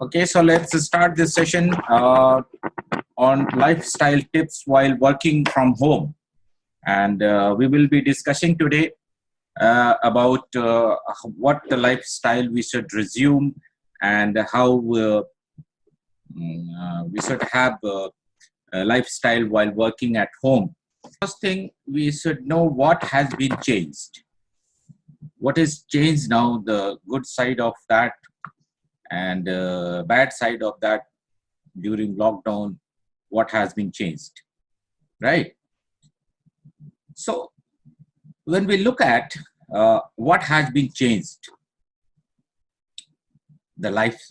Okay, so let's start this session on lifestyle tips while working from home. And we will be discussing today about what the lifestyle we should resume and how we should have a lifestyle while working at home. First thing, we should know what has been changed. What is changed now, the good side of that and bad side of that during lockdown, what has been changed, right? So when we look at what has been changed, the life,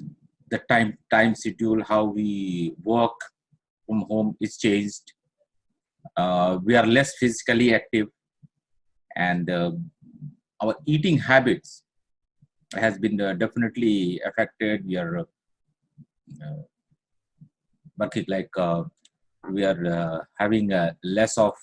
the time schedule, how we work from home is changed. We are less physically active, and our eating habits has been definitely affected. We are working like we are having less of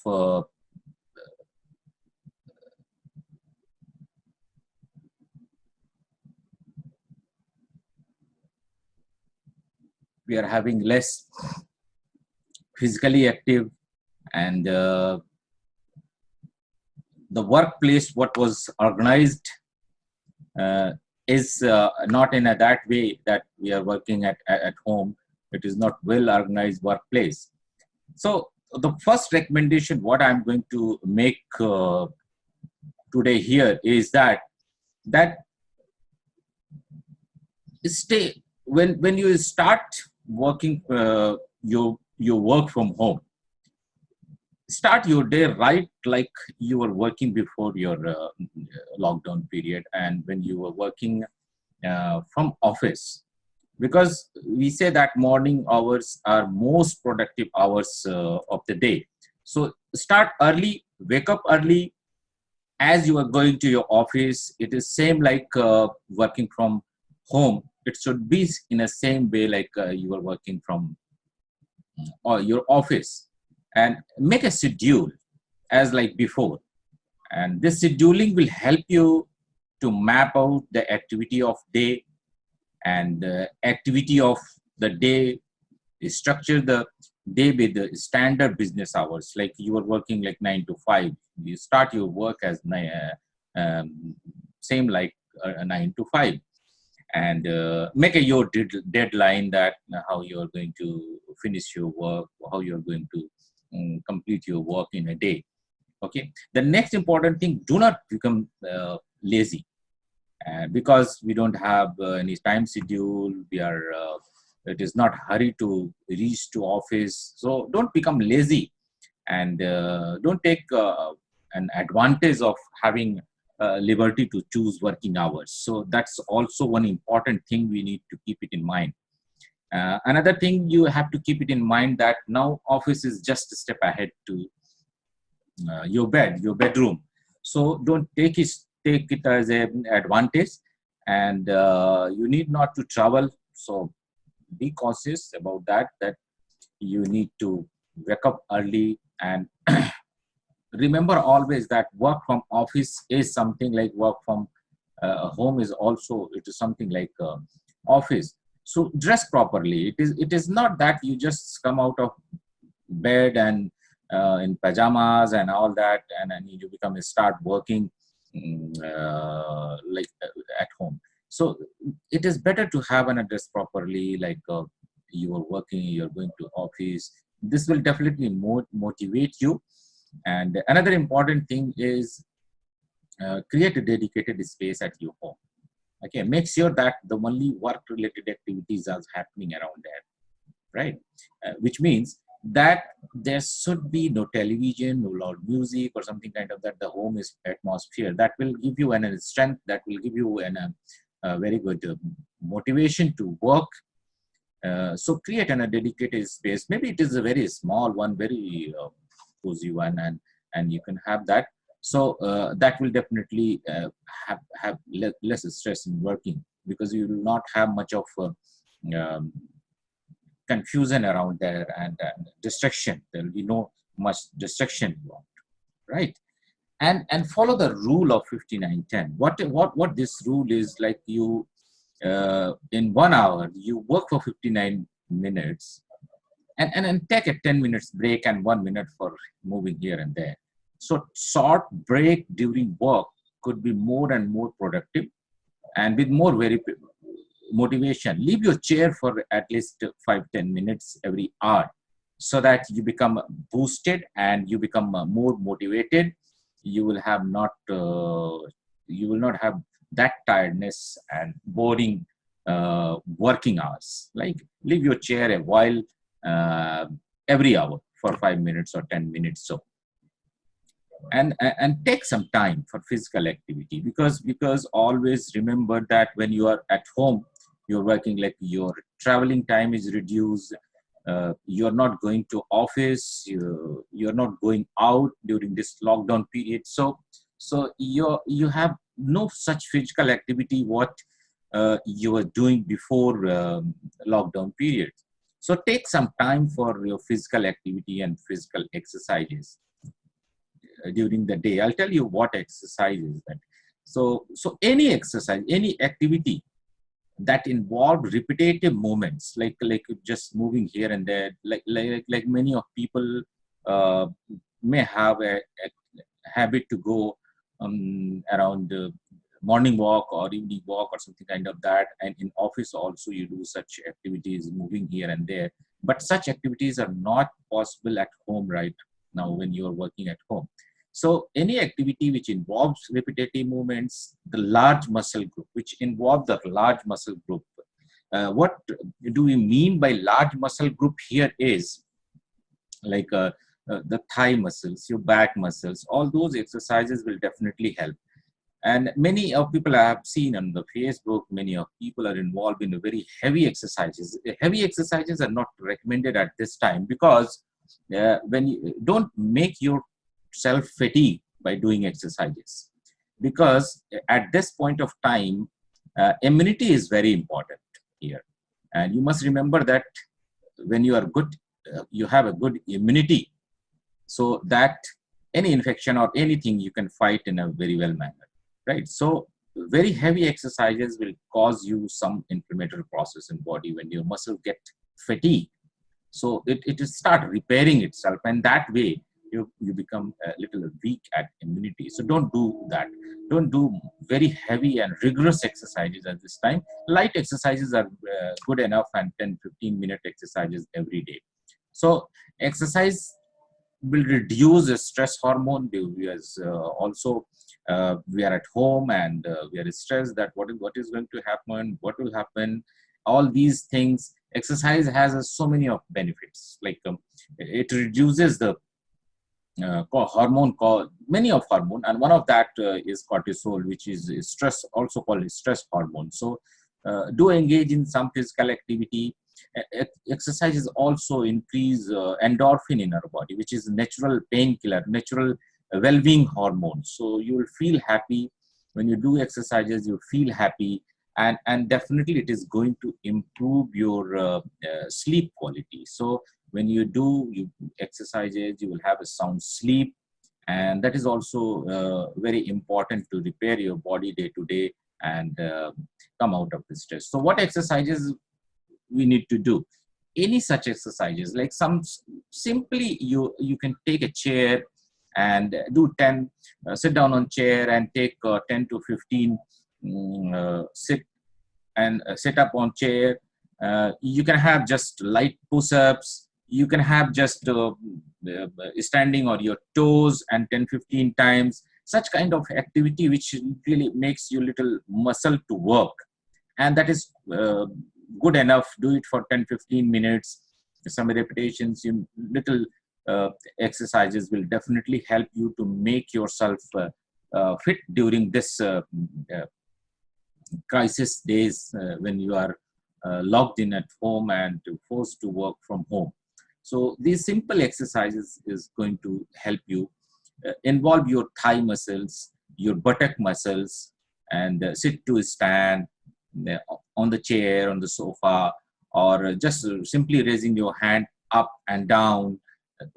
we are having less physically active, and the workplace what was organized is not in that way that we are working at home. It is not well organized workplace. So the first recommendation what I'm going to make today here is that stay when you start working your work from home, start your day right like you were working before your lockdown period and when you were working from office, because we say that morning hours are most productive hours of the day. So start early, wake up early. As you are going to your office, it is same like working from home. It should be in a same way like you are working from or your office, and make a schedule as like before. And this scheduling will help you to map out the activity of day, and activity of the day, structure the day with the standard business hours. Like you are working like 9 to 5, you start your work as same like 9 to 5, and make a your deadline that how you are going to finish your work, how you are going to complete your work in a day. Okay, the next important thing, do not become lazy, because we don't have any time schedule. We are it is not hurry to reach to office, so don't become lazy, and don't take an advantage of having liberty to choose working hours. So that's also one important thing we need to keep it in mind. Another thing you have to keep it in mind, that now office is just a step ahead to your bedroom. So don't take it as an advantage, and you need not to travel. So be cautious about that you need to wake up early, and remember always that work from office is something like work from home is also, it is something like office. So dress properly. It is not that you just come out of bed and in pajamas and all that, and then you become start working at home. So it is better to have an address properly, like you are working, you're going to office. This will definitely motivate you. And another important thing is create a dedicated space at your home. Okay, make sure that the only work related activities are happening around there, right? Which means that there should be no television, no loud music or something kind of that. The home is atmosphere that will give you an strength, that will give you a very good motivation to work. So create a dedicated space. Maybe it is a very small one, very cozy one, and you can have that. So that will definitely have less stress in working, because you will not have much of um, confusion around there, and distraction. There will be no much distraction involved, right? And follow the rule of 5910. What this rule is, like, you in 1 hour, you work for 59 minutes and take a 10 minutes break and 1 minute for moving here and there. So short break during work could be more and more productive, and with more very motivation. Leave your chair for at least 5-10 minutes every hour, so that you become boosted and you become more motivated. You will have not you will not have that tiredness and boring working hours. Like, leave your chair a while, uh, every hour for 5 minutes or 10 minutes. So, and take some time for physical activity, because always remember that when you are at home, you're working, like, your traveling time is reduced. You're not going to office, you're not going out during this lockdown period. So you have no such physical activity what you were doing before lockdown period. So take some time for your physical activity and physical exercises during the day. I'll tell you what exercise is that. So any exercise, any activity that involve repetitive movements, like just moving here and there, like many of people uh, may have a habit to go around morning walk or evening walk or something kind of that, and in office also you do such activities, moving here and there. But such activities are not possible at home right now when you are working at home. So any activity which involves repetitive movements, the large muscle group, which involve the large muscle group. What do we mean by large muscle group here is, like, the thigh muscles, your back muscles, all those exercises will definitely help. And many of people I have seen on the Facebook, many of people are involved in very heavy exercises. Heavy exercises are not recommended at this time, because when you don't make yourself fatigued by doing exercises, because at this point of time, immunity is very important here. And you must remember that when you are good, you have a good immunity, so that any infection or anything you can fight in a very well manner, right? So very heavy exercises will cause you some inflammatory process in body. When your muscle get fatigued, so it will start repairing itself, and that way you become a little weak at immunity. So don't do that. Don't do very heavy and rigorous exercises at this time. Light exercises are good enough, and 10-15 minute exercises every day. So exercise will reduce the stress hormone, because also we are at home, and we are stressed that what is going to happen, what will happen, all these things. Exercise has so many of benefits, like, it reduces the hormone called many of hormone, and one of that is cortisol, which is stress, also called stress hormone. So do engage in some physical activity. Exercises also increase endorphin in our body, which is natural painkiller, natural well-being hormone. So you will feel happy when you do exercises. You feel happy, and definitely it is going to improve your sleep quality. So when you do exercises, you will have a sound sleep, and that is also very important to repair your body day to day, and come out of the stress. So what exercises we need to do? Any such exercises, like some simply you can take a chair and do 10, sit down on chair and take 10 to 15 sit up on chair. You can have just light push-ups. You can have just standing on your toes and 10-15 times, such kind of activity which really makes you little muscle to work, and that is good enough. Do it for 10-15 minutes, some repetitions. You little exercises will definitely help you to make yourself fit during this crisis days, when you are locked in at home and forced to work from home. So these simple exercises is going to help you involve your thigh muscles, your buttock muscles, and sit to stand uh, on the chair, on the sofa, or just simply raising your hand up and down.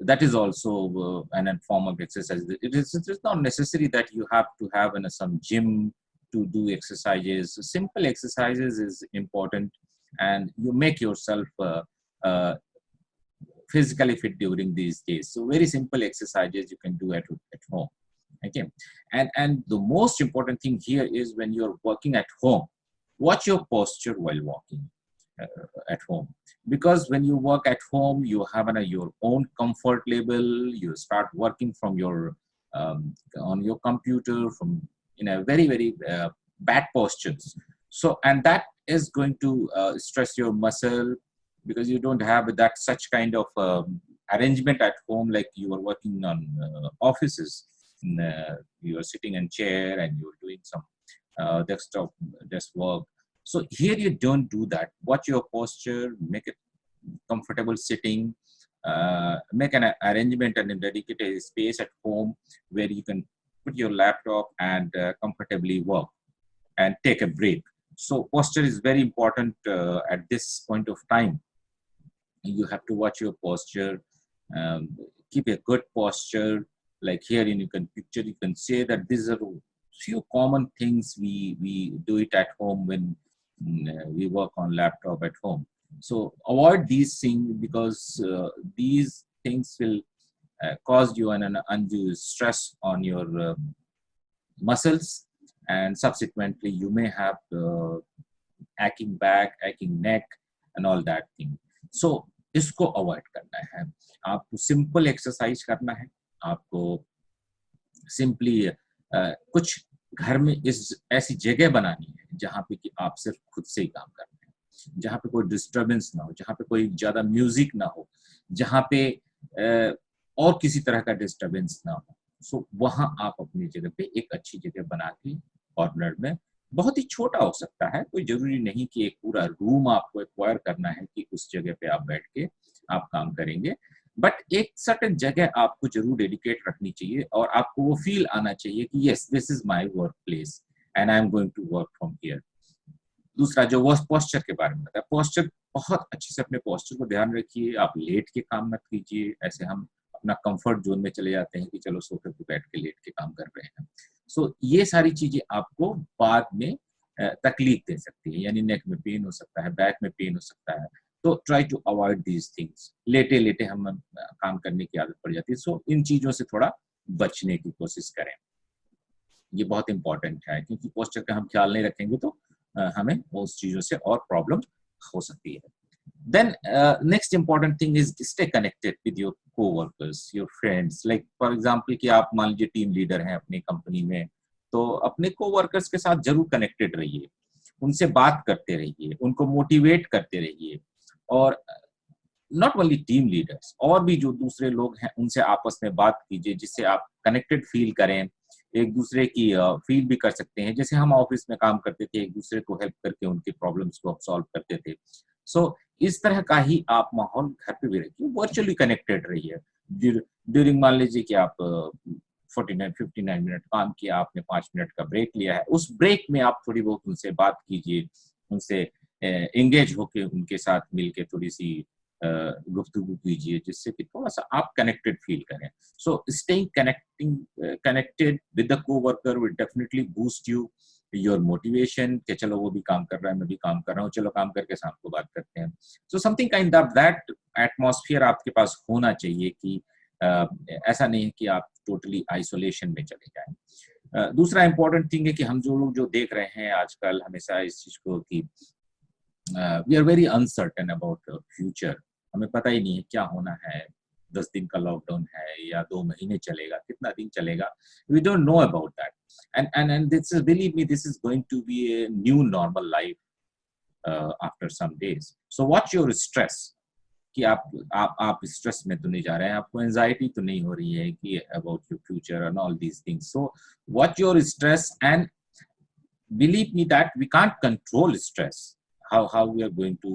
That is also an form of exercise. It is not necessary that you have to have some gym to do exercises. Simple exercises is important, and you make yourself uh, physically fit during these days. So very simple exercises you can do at home. Okay, and the most important thing here is when you're working at home, watch your posture while walking at home, because when you work at home you have your own comfort level. You start working from your on your computer from in a very bad postures. So and that is going to stress your muscle, because you don't have that such kind of arrangement at home like you are working on offices. You are sitting in chair and you're doing some desktop desk work. So here you don't do that. Watch your posture, make it comfortable sitting, make an arrangement and a dedicated space at home where you can put your laptop and comfortably work and take a break. So posture is very important at this point of time. You have to watch your posture, um, keep a good posture. Like here in you can picture, you can say that these are few common things we do it at home when we work on laptop at home. So avoid these things, because these things will cause you an undue stress on your muscles, and subsequently you may have aching back, aching neck and all that thing. So इसको avoid करना है, आपको simple exercise करना है, आपको simply कुछ घर में इस ऐसी जगह बनानी है जहाँ पे कि आप सिर्फ खुद से ही काम कर रहे हैं, जहाँ पे कोई डिस्टरबेंस ना हो, जहाँ पे कोई ज्यादा म्यूजिक ना हो, जहाँ पे और किसी तरह का डिस्टरबेंस ना हो। सो वहां आप अपनी जगह पे एक अच्छी जगह बना के कॉर्नर में, बहुत ही छोटा हो सकता है, कोई जरूरी नहीं कि एक पूरा रूम आपको एक्वायर करना है कि उस जगह पे आप बैठ के आप काम करेंगे, बट एक सर्टेन जगह आपको जरूर डेडिकेट रखनी चाहिए और आपको वो फील आना चाहिए कि yes this is my work place and I am going to work from here. दूसरा जो वो पोस्चर के बारे में बताया, पोस्चर बहुत अच्छे से अपने पोस्चर को ध्यान रखिए। आप लेट के काम मत कीजिए, ऐसे हम अपना कंफर्ट जोन में चले जाते हैं कि चलो सोफे पे बैठ के लेट के काम कर रहे हैं। सो ये सारी चीजें आपको बाद में तकलीफ दे सकती है, यानी नेक में पेन हो सकता है, बैक में पेन हो सकता है। तो try to avoid these things. लेटे लेटे हम काम करने की आदत पड़ जाती है, सो इन चीजों से थोड़ा बचने की कोशिश करें। ये बहुत इंपॉर्टेंट है, क्योंकि पोस्चर का हम ख्याल नहीं रखेंगे तो हमें उस चीजों से और प्रॉब्लम हो सकती है। Then next important thing is stay connected with your co-workers, your friends. Like for example कि आप मान लीजिए टीम लीडर हैं अपनी कंपनी में, तो अपने co-workers के साथ जरूर कनेक्टेड रहिए, उनसे बात करते रहिए, उनको मोटिवेट करते रहिए। और नॉट ओनली टीम लीडर्स, और भी जो दूसरे लोग हैं उनसे आपस में बात कीजिए, जिससे आप कनेक्टेड फील करें, एक दूसरे की फील भी कर सकते हैं। जैसे हम ऑफिस में काम करते थे, एक दूसरे को हेल्प करके उनके प्रॉब्लम्स को सॉल्व करते थे। सो इस तरह का ही आप माहौल घर पे भी रखिए, वर्चुअली कनेक्टेड रहिए। ड्यूरिंग मान लीजिए कि आप 59 मिनट काम किया, आपने 5 मिनट का ब्रेक लिया है, उस ब्रेक में आप थोड़ी बहुत उनसे बात कीजिए, उनसे एंगेज होके उनके साथ मिलके थोड़ी सी गुफ्तगू कीजिए, जिससे कि थोड़ा सा आप कनेक्टेड फील करें। So staying connected with the coworker will definitely boost you your motivation कि चलो वो भी काम कर रहा है, मैं भी काम कर रहा हूँ, चलो काम करके शाम को बात करते हैं। So something kind of that atmosphere आपके पास होना चाहिए कि ऐसा नहीं है कि आप टोटली आइसोलेशन में चले जाएं। दूसरा इंपॉर्टेंट थिंग है कि हम जो लोग जो देख रहे हैं आजकल हमेशा इस चीज को कि we are very uncertain about future. हमें पता ही नहीं है क्या होना है, 10 दिन का लॉकडाउन है या 2 महीने चलेगा, कितना दिन चलेगा, we don't know about that. and this is, believe me, this is going to be a new normal life after some days. So watch your stress कि आप स्ट्रेस में तो नहीं जा रहे हैं, आपको एंजाइटी तो नहीं हो रही है कि about your future and all these things. So watch your stress and believe me that we can't control stress, how we are going to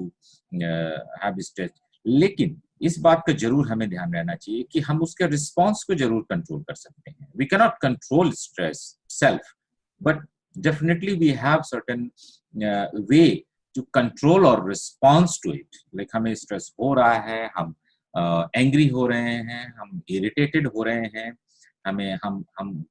have stress। लेकिन इस बात का जरूर हमें ध्यान रहना चाहिए कि हम उसके रिस्पॉन्स को जरूर कंट्रोल कर सकते हैं। We can not control stress self, but definitely we have certain way to control our response to it. Like हमें स्ट्रेस हो रहा है, हम एंग्री हो रहे हैं, हम इरिटेटेड हो रहे हैं, हमें हम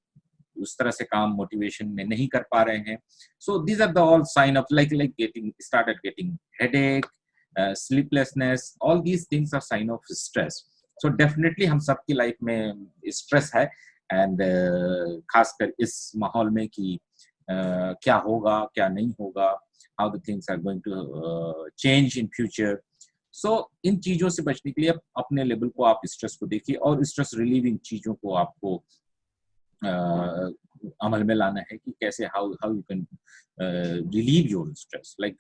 उस तरह से काम मोटिवेशन में नहीं कर पा रहे हैं. So these are the all sign of like getting headache, sleeplessness. All these things are sign of stress. So definitely हम सबकी लाइफ में स्ट्रेस है. एंड खासकर इस माहौल में कि क्या होगा क्या नहीं होगा, how the things are going to change in future. So इन चीजों से बचने के लिए अपने लेवल को आप स्ट्रेस को देखिए और स्ट्रेस रिलीविंग चीजों को आपको अमल में लाना है कि कैसे how how you can relieve your stress. Like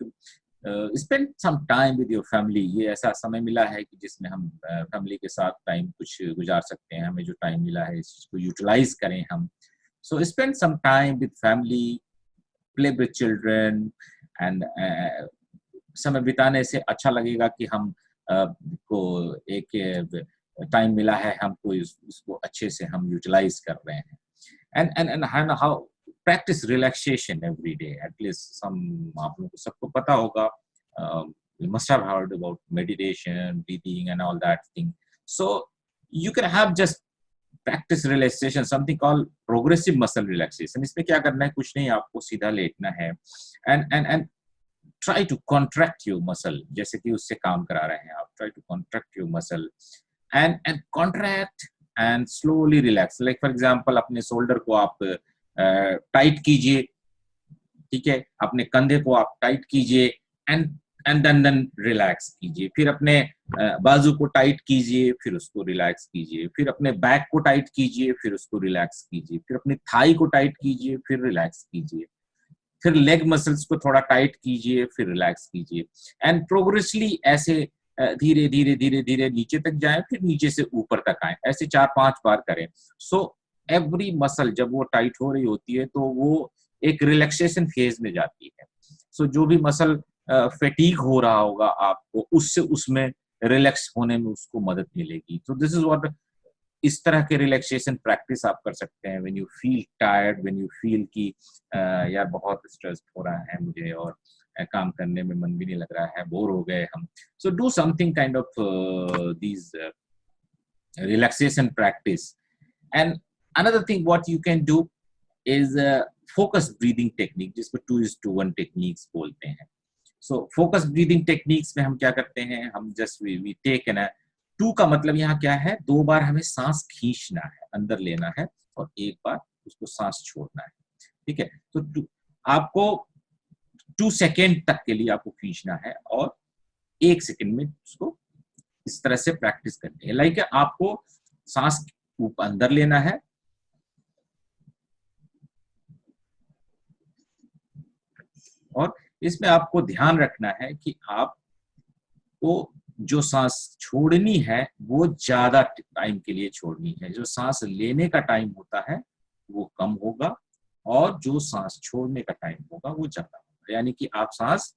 spend some time with your family. ये ऐसा समय मिला है कि जिसमें हम फैमिली के साथ टाइम कुछ गुजार सकते हैं. हमें जो टाइम मिला है इस चीज को यूटिलाइज करें हम. So spend some time with family, play with children. And समय बिताने से अच्छा लगेगा कि हम को एक टाइम मिला है, हमको इसको अच्छे से हम यूटिलाइज कर रहे हैं. And how practice relaxation every day, at least some आप लोगों को सबको पता होगा, you must have heard about meditation, breathing and all that thing. So you can have just practice relaxation, something called progressive muscle relaxation. इसमें क्या करना है, कुछ नहीं, आपको सीधा लेटना है and try to contract your muscle, जैसे कि उससे काम करा रहे हैं आप. try to contract your muscle and contract and slowly relax. like for example अपने शोल्डर को आप टाइट कीजिए, ठीक है, अपने कंधे को आप टाइट कीजिए एंड देन रिलैक्स कीजिए. फिर अपने बाजू को टाइट कीजिए, फिर उसको रिलैक्स कीजिए. फिर अपने बैक को टाइट कीजिए, फिर उसको रिलैक्स कीजिए. फिर अपनी थाई को टाइट कीजिए, फिर रिलैक्स कीजिए. फिर लेग मसल्स को थोड़ा टाइट कीजिए, फिर रिलैक्स कीजिए. एंड प्रोग्रेसली ऐसे धीरे धीरे धीरे धीरे नीचे तक जाएं, फिर नीचे से ऊपर तक आए. ऐसे 4-5 बार करें. सो एवरी मसल जब वो टाइट हो रही होती है तो वो एक रिलैक्सेशन फेज में जाती है. सो जो भी मसल फैटीग हो रहा होगा आपको, उससे उसमें रिलैक्स होने में उसको मदद मिलेगी. तो दिस इज व्हाट, इस तरह के रिलैक्सेशन प्रैक्टिस आप कर सकते हैं when you feel tired, when you feel कि यार बहुत स्ट्रेस हो रहा है मुझे और काम करने में मन भी नहीं लग रहा है, बोर हो गए हम. So do something kind of these relaxation practice. And another thing what you can do is focus breathing technique, जिसको 2:1 techniques बोलते हैं. So focus breathing techniques में हम क्या करते हैं, हम just we take ना, 2 का मतलब यहाँ क्या है, 2 बार हमें सांस खींचना है, अंदर लेना है और 1 बार उसको सांस छोड़ना है. ठीक है, तो आपको 2 सेकेंड तक के लिए आपको खींचना है और 1 सेकेंड में उसको इस तरह से प्रैक्टिस करनी है. लाइक आपको सांस अंदर लेना है और इसमें आपको ध्यान रखना है कि आपको जो सांस छोड़नी है वो ज्यादा टाइम के लिए छोड़नी है. जो सांस लेने का टाइम होता है वो कम होगा और जो सांस छोड़ने का टाइम होगा वो ज्यादा होगा. यानी कि आप सांस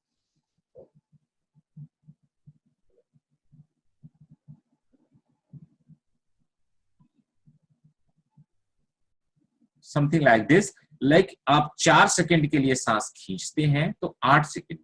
समथिंग लाइक दिस, लाइक आप 4 सेकंड के लिए सांस खींचते हैं तो 8 सेकंड